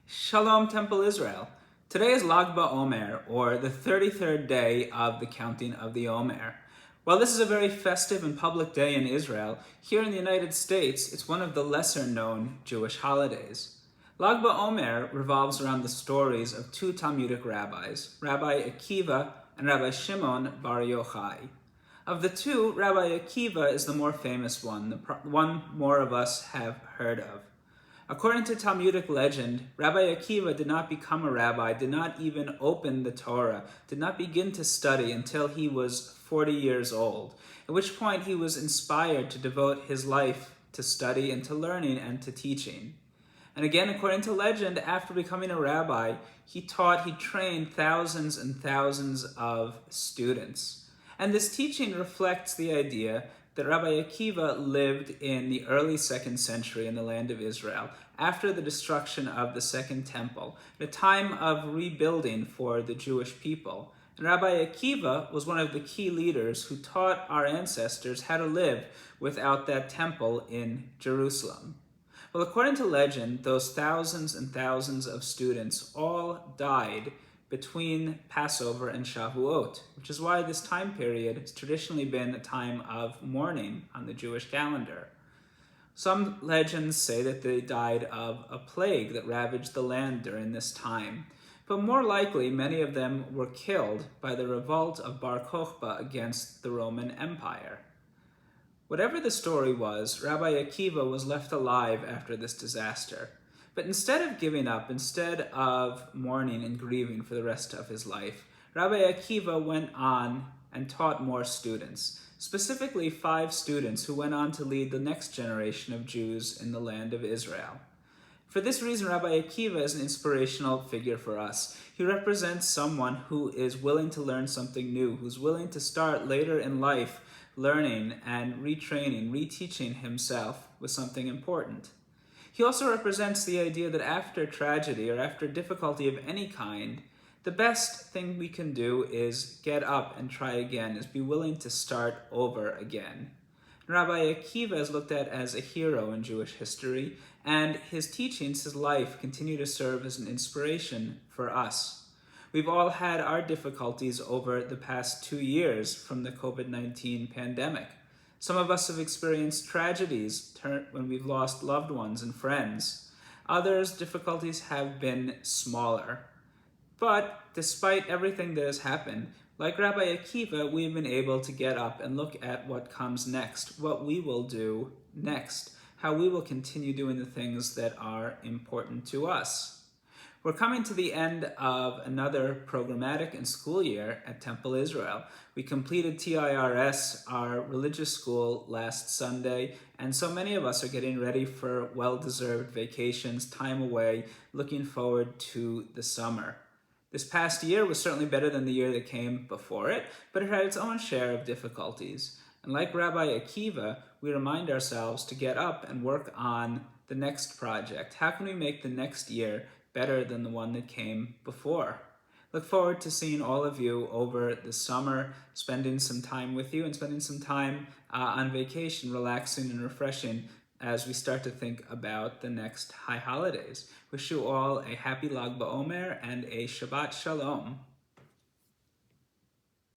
Shalom Temple Israel. Today is Lag BaOmer, or the 33rd day of the counting of the Omer. While this is a very festive and public day in Israel, here in the United States it's one of the lesser-known Jewish holidays. Lag BaOmer revolves around the stories of two Talmudic rabbis, Rabbi Akiva and Rabbi Shimon Bar Yochai. Of the two, Rabbi Akiva is the more famous one, the one more of us have heard of. According to Talmudic legend, Rabbi Akiva did not become a rabbi, did not even open the Torah, did not begin to study until he was 40 years old, at which point he was inspired to devote his life to study and to learning and to teaching. And again, according to legend, after becoming a rabbi, he trained thousands and thousands of students. And this teaching reflects the idea that Rabbi Akiva lived in the early 2nd century in the land of Israel, after the destruction of the Second Temple, at a time of rebuilding for the Jewish people. And Rabbi Akiva was one of the key leaders who taught our ancestors how to live without that temple in Jerusalem. Well, according to legend, those thousands and thousands of students all died between Passover and Shavuot, which is why this time period has traditionally been a time of mourning on the Jewish calendar. Some legends say that they died of a plague that ravaged the land during this time, but more likely many of them were killed by the revolt of Bar Kokhba against the Roman Empire. Whatever the story was, Rabbi Akiva was left alive after this disaster. But instead of giving up, instead of mourning and grieving for the rest of his life, Rabbi Akiva went on and taught more students, specifically 5 students who went on to lead the next generation of Jews in the land of Israel. For this reason, Rabbi Akiva is an inspirational figure for us. He represents someone who is willing to learn something new, who's willing to start later in life learning and retraining, reteaching himself with something important. He also represents the idea that after tragedy or after difficulty of any kind, the best thing we can do is get up and try again, is be willing to start over again. Rabbi Akiva is looked at as a hero in Jewish history, and his teachings, his life, continue to serve as an inspiration for us. We've all had our difficulties over the past 2 years from the COVID-19 pandemic. Some of us have experienced tragedies when we've lost loved ones and friends. Others, difficulties have been smaller. But despite everything that has happened, like Rabbi Akiva, we've been able to get up and look at what comes next, what we will do next, how we will continue doing the things that are important to us. We're coming to the end of another programmatic and school year at Temple Israel. We completed TIRS, our religious school, last Sunday, and so many of us are getting ready for well-deserved vacations, time away, looking forward to the summer. This past year was certainly better than the year that came before it, but it had its own share of difficulties. And like Rabbi Akiva, we remind ourselves to get up and work on the next project. How can we make the next year better than the one that came before? Look forward to seeing all of you over the summer, spending some time with you and spending some time on vacation, relaxing and refreshing as we start to think about the next high holidays. Wish you all a happy Lag BaOmer and a Shabbat Shalom.